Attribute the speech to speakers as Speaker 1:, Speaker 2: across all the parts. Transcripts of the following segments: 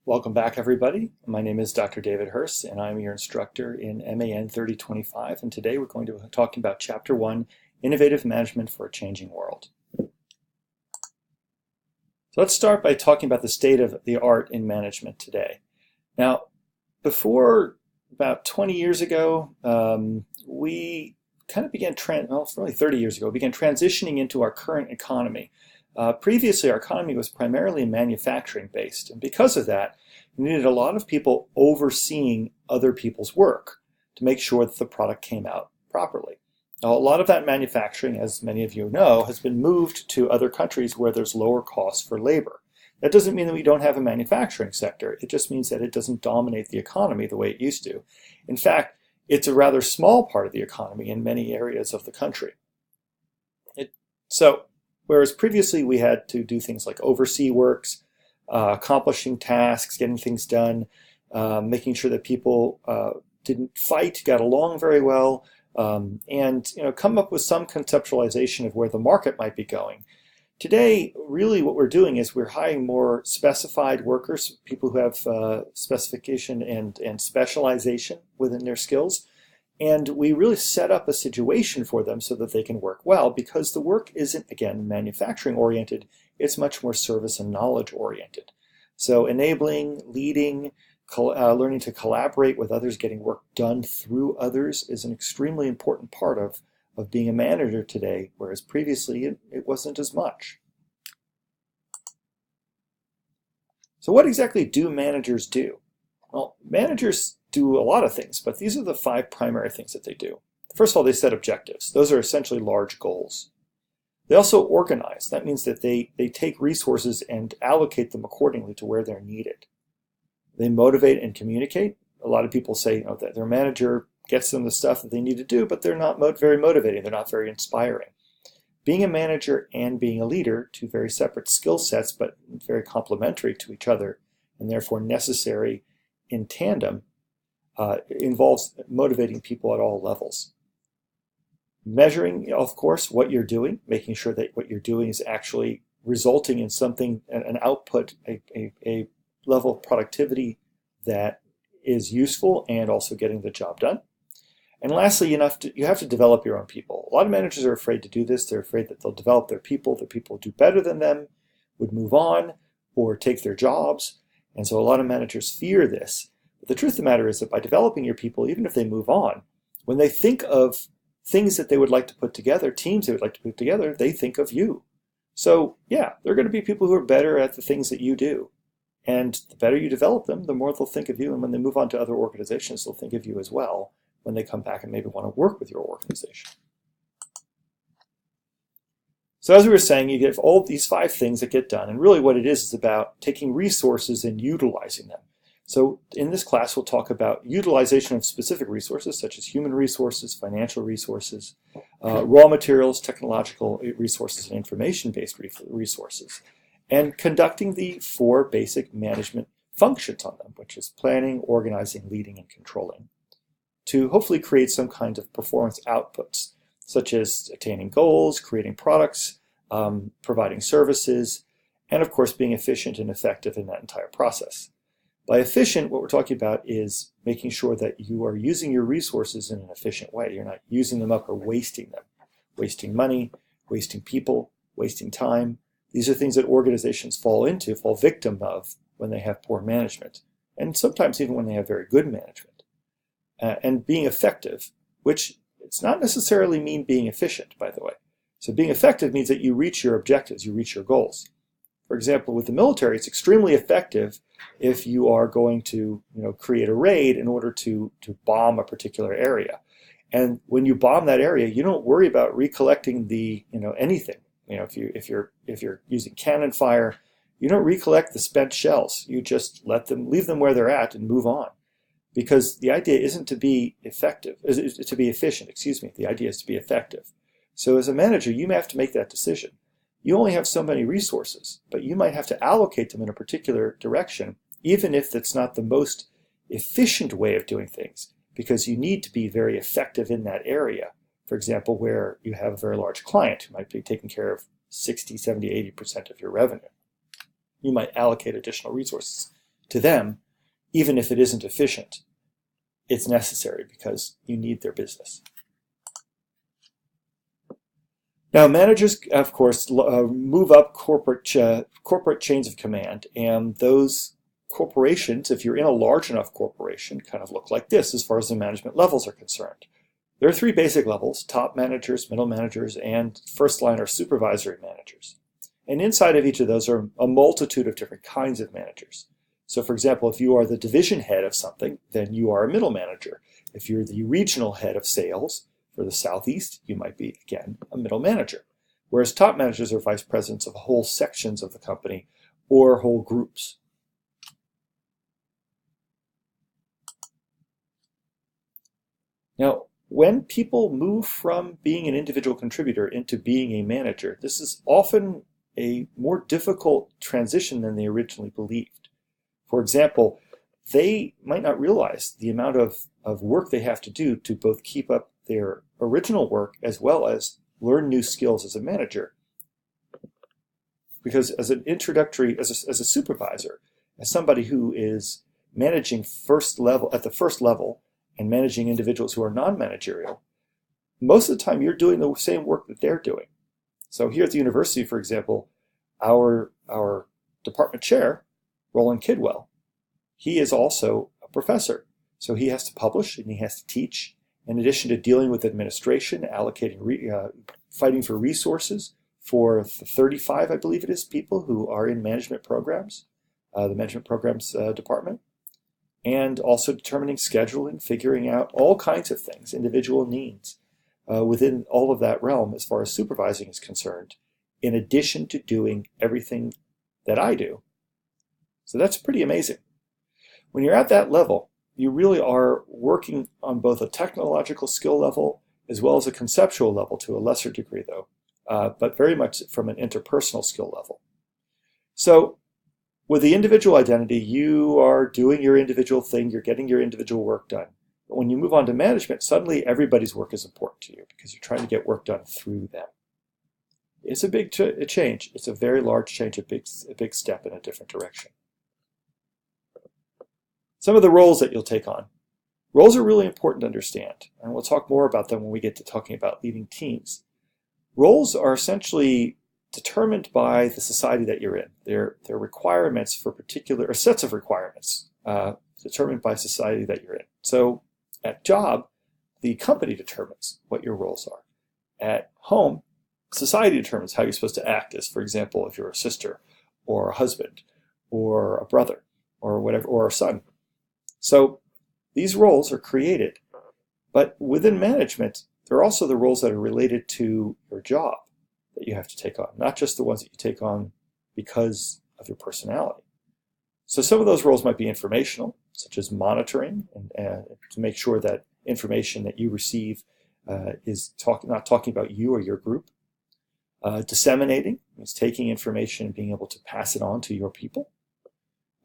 Speaker 1: Welcome back, everybody. My name is Dr. David Hurst, and I'm your instructor in MAN 3025. And today we're going to be talking about Chapter 1, Innovative Management for a Changing World. So let's start by talking about the state of the art in management today. Now, before about 20 years ago, we kind of began, really 30 years ago, began transitioning into our current economy. Previously, our economy was primarily manufacturing based, and because of that, we needed a lot of people overseeing other people's work to make sure that the product came out properly. Now, a lot of that manufacturing, as many of you know, has been moved to other countries where there's lower costs for labor. That doesn't mean that we don't have a manufacturing sector. It just means that it doesn't dominate the economy the way it used to. In fact, it's a rather small part of the economy in many areas of the country. Whereas previously we had to do things like oversee works, accomplishing tasks, getting things done, making sure that people didn't fight, got along very well, and come up with some conceptualization of where the market might be going. Today, really what we're doing is we're hiring more specified workers, people who have specification and specialization within their skills. And we really set up a situation for them so that they can work well, because the work isn't, again, manufacturing oriented, it's much more service and knowledge oriented. So enabling, leading, learning to collaborate with others, getting work done through others is an extremely important part of being a manager today, whereas previously it wasn't as much. So what exactly do managers do? Well, managers do a lot of things, but these are the 5 primary things that they do. First of all, they set objectives. Those are essentially large goals. They also organize. That means that they take resources and allocate them accordingly to where they're needed. They motivate and communicate. A lot of people say that their manager gets them the stuff that they need to do, but they're not very motivating. They're not very inspiring. Being a manager and being a leader, 2 very separate skill sets, but very complementary to each other, and therefore necessary in tandem, involves motivating people at all levels. Measuring, of course, what you're doing, making sure that what you're doing is actually resulting in something, an output, a level of productivity that is useful and also getting the job done. And lastly, you have to develop your own people. A lot of managers are afraid to do this. They're afraid that they'll develop their people do better than them, would move on, or take their jobs. And so a lot of managers fear this. But the truth of the matter is that by developing your people, even if they move on, when they think of things that they would like to put together, teams they would like to put together, they think of you. So yeah, they're going to be people who are better at the things that you do. And the better you develop them, the more they'll think of you. And when they move on to other organizations, they'll think of you as well when they come back and maybe want to work with your organization. So as we were saying, you get all these 5 things that get done. And really what it is about taking resources and utilizing them. So in this class, we'll talk about utilization of specific resources, such as human resources, financial resources, raw materials, technological resources, and information-based resources, and conducting the 4 basic management functions on them, which is planning, organizing, leading, and controlling, to hopefully create some kind of performance outputs, such as attaining goals, creating products, providing services, and of course being efficient and effective in that entire process. By efficient, what we're talking about is making sure that you are using your resources in an efficient way. You're not using them up or wasting them. Wasting money, wasting people, wasting time. These are things that organizations fall victim of when they have poor management, and sometimes even when they have very good management. And being effective, which it's not necessarily mean being efficient, by the way. So being effective means that you reach your objectives, you reach your goals. For example, with the military, it's extremely effective if you are going to create a raid in order to bomb a particular area. And when you bomb that area, you don't worry about recollecting anything. If you're using cannon fire, you don't recollect the spent shells. You just leave them where they're at and move on. Because the idea isn't to be efficient, the idea is to be effective. So as a manager, you may have to make that decision. You only have so many resources, but you might have to allocate them in a particular direction, even if that's not the most efficient way of doing things, because you need to be very effective in that area. For example, where you have a very large client who might be taking care of 60, 70, 80% of your revenue. You might allocate additional resources to them, even if it isn't efficient. It's necessary because you need their business. Now, managers, of course, move up corporate chains of command, and those corporations, if you're in a large enough corporation, kind of look like this as far as the management levels are concerned. There are three basic levels: top managers, middle managers, and first line or supervisory managers. And inside of each of those are a multitude of different kinds of managers. So for example, if you are the division head of something, then you are a middle manager. If you're the regional head of sales for the Southeast, you might be, again, a middle manager. Whereas top managers are vice presidents of whole sections of the company or whole groups. Now, when people move from being an individual contributor into being a manager, this is often a more difficult transition than they originally believed. For example, they might not realize the amount of work they have to do to both keep up their original work as well as learn new skills as a manager. Because as an introductory, as a supervisor, as somebody who is managing at the first level and managing individuals who are non-managerial, most of the time you're doing the same work that they're doing. So here at the university, for example, our department chair, Roland Kidwell, he is also a professor. So he has to publish and he has to teach, in addition to dealing with administration, allocating, fighting for resources for the 35, I believe it is, people who are in management programs, the management programs department, and also determining scheduling, figuring out all kinds of things, individual needs within all of that realm as far as supervising is concerned, in addition to doing everything that I do. So that's pretty amazing. When you're at that level, you really are working on both a technological skill level as well as a conceptual level, to a lesser degree though, but very much from an interpersonal skill level. So with the individual identity, you are doing your individual thing, you're getting your individual work done. But when you move on to management, suddenly everybody's work is important to you because you're trying to get work done through them. It's a big change. It's a very large change, a big step in a different direction. Some of the roles that you'll take on. Roles are really important to understand, and we'll talk more about them when we get to talking about leading teams. Roles are essentially determined by the society that you're in. They're requirements for particular, or sets of requirements determined by society that you're in. So at job, the company determines what your roles are. At home, society determines how you're supposed to act, as for example, if you're a sister or a husband or a brother or whatever, or a son. So these roles are created, but within management, there are also the roles that are related to your job that you have to take on, not just the ones that you take on because of your personality. So some of those roles might be informational, such as monitoring, and to make sure that information that you receive is not talking about you or your group. Disseminating means taking information and being able to pass it on to your people.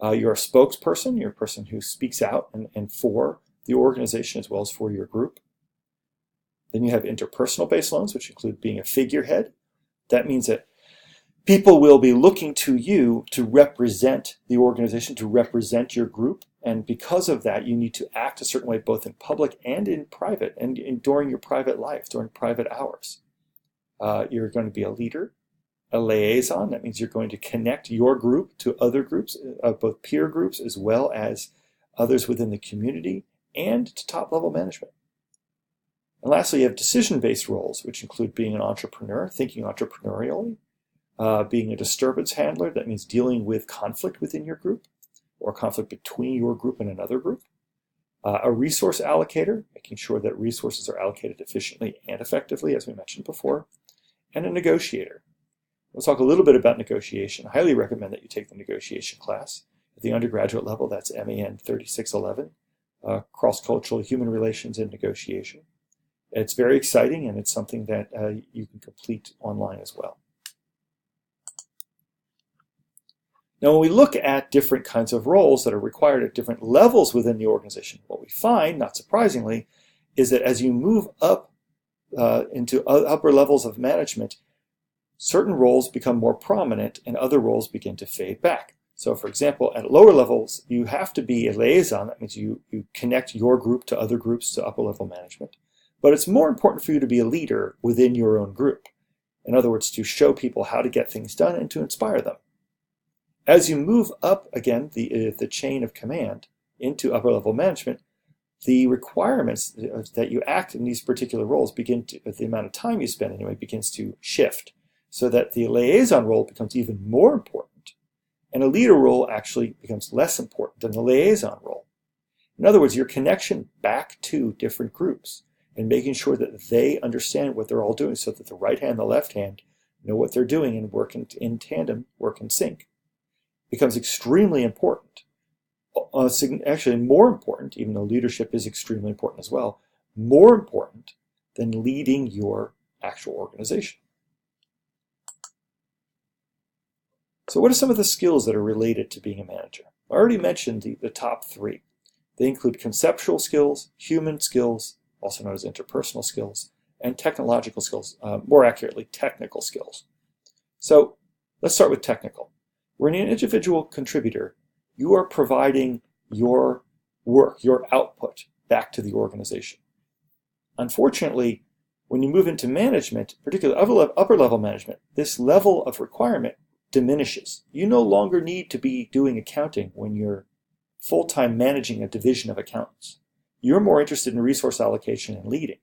Speaker 1: You're a spokesperson, you're a person who speaks out and for the organization as well as for your group. Then you have interpersonal based loans, which include being a figurehead. That means that people will be looking to you to represent the organization, to represent your group. And because of that, you need to act a certain way, both in public and in private, and during your private life, during private hours. You're going to be a leader, a liaison. That means you're going to connect your group to other groups, both peer groups as well as others within the community, and to top-level management. And lastly, you have decision-based roles, which include being an entrepreneur, thinking entrepreneurially, being a disturbance handler. That means dealing with conflict within your group or conflict between your group and another group. A resource allocator, making sure that resources are allocated efficiently and effectively, as we mentioned before. And a negotiator. We'll talk a little bit about negotiation. I highly recommend that you take the negotiation class. At the undergraduate level, that's MAN 3611, Cross-Cultural Human Relations and Negotiation. It's very exciting, and it's something that you can complete online as well. Now, when we look at different kinds of roles that are required at different levels within the organization, what we find, not surprisingly, is that as you move up into upper levels of management, certain roles become more prominent and other roles begin to fade back. So for example, at lower levels, you have to be a liaison. That means you connect your group to other groups to upper level management. But it's more important for you to be a leader within your own group. In other words, to show people how to get things done and to inspire them. As you move up, again, the chain of command into upper level management, the requirements that you act in these particular roles the amount of time you spend anyway, begins to shift, so that the liaison role becomes even more important, and a leader role actually becomes less important than the liaison role. In other words, your connection back to different groups and making sure that they understand what they're all doing, so that the right hand and the left hand know what they're doing and work in tandem, work in sync, becomes extremely important. Actually more important, even though leadership is extremely important as well, more important than leading your actual organization. So what are some of the skills that are related to being a manager? I already mentioned the top three. They include conceptual skills, human skills, also known as interpersonal skills, and technological skills, more accurately, technical skills. So let's start with technical. When you're an individual contributor, you are providing your work, your output, back to the organization. Unfortunately, when you move into management, particularly upper level management, this level of requirement diminishes. You no longer need to be doing accounting when you're full-time managing a division of accountants. You're more interested in resource allocation and leading,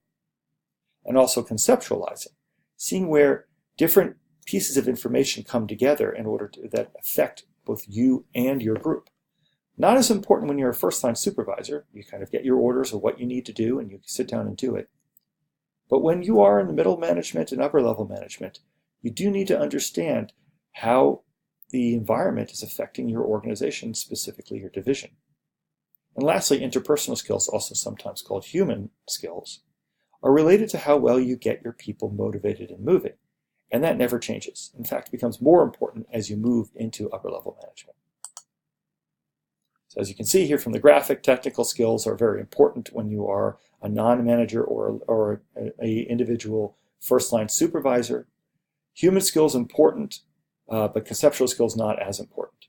Speaker 1: and also conceptualizing, seeing where different pieces of information come together in order that affect both you and your group. Not as important when you're a first-line supervisor. You kind of get your orders of what you need to do and you sit down and do it. But when you are in the middle management and upper level management, you do need to understand how the environment is affecting your organization, specifically your division. And lastly, interpersonal skills, also sometimes called human skills, are related to how well you get your people motivated and moving. And that never changes. In fact, it becomes more important as you move into upper level management. So as you can see here from the graphic, technical skills are very important when you are a non-manager or an individual first-line supervisor. Human skills important, but conceptual skills not as important.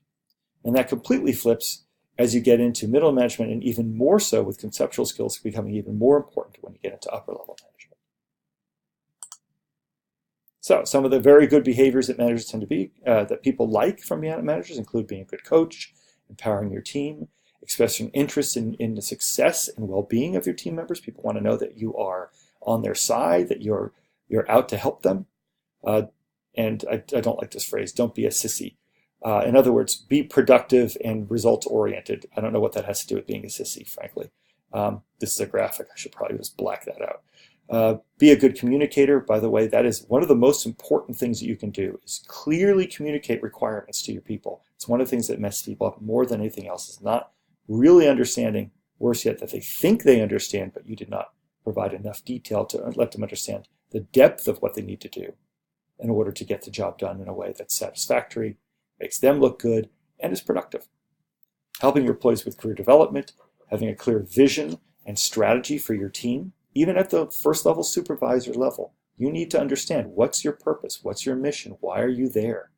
Speaker 1: And that completely flips as you get into middle management, and even more so with conceptual skills becoming even more important when you get into upper level management. So some of the very good behaviors that managers tend to be, that people like from managers include being a good coach, empowering your team, expressing interest in the success and well-being of your team members. People want to know that you are on their side, that you're out to help them. And I don't like this phrase, don't be a sissy. In other words, be productive and results-oriented. I don't know what that has to do with being a sissy, frankly. This is a graphic. I should probably just black that out. Be a good communicator. By the way, that is one of the most important things that you can do, is clearly communicate requirements to your people. It's one of the things that messes people up more than anything else, is not really understanding, worse yet, that they think they understand, but you did not provide enough detail to let them understand the depth of what they need to do in order to get the job done in a way that's satisfactory, makes them look good, and is productive. Helping your employees with career development, having a clear vision and strategy for your team. Even at the first level supervisor level, you need to understand what's your purpose, what's your mission, why are you there?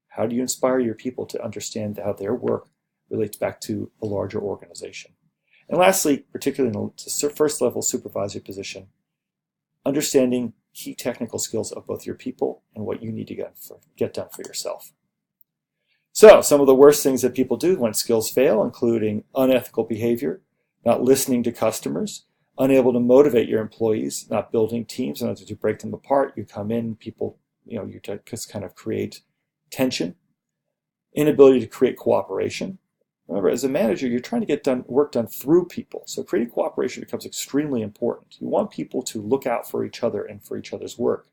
Speaker 1: How do you inspire your people to understand how their work relates back to a larger organization? And lastly, particularly in the first level supervisor position, understanding key technical skills of both your people and what you need to get done for yourself. So some of the worst things that people do when skills fail, including unethical behavior, not listening to customers, unable to motivate your employees, not building teams. In order to break them apart, you come in, people, you just kind of create tension, inability to create cooperation. Remember, as a manager, you're trying to get work done through people. So creating cooperation becomes extremely important. You want people to look out for each other and for each other's work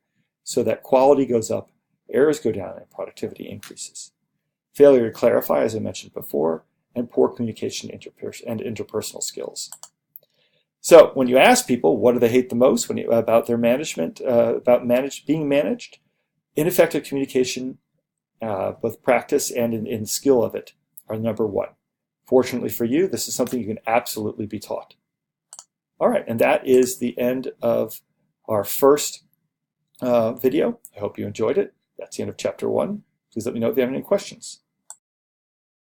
Speaker 1: so that quality goes up, errors go down, and productivity increases. Failure to clarify, as I mentioned before, and poor communication and interpersonal skills. So when you ask people what do they hate the most about their management, being managed, ineffective communication, both practice and in skill of it, are number one. Fortunately for you, this is something you can absolutely be taught. All right, and that is the end of our first video. I hope you enjoyed it. That's the end of chapter 1. Please let me know if you have any questions.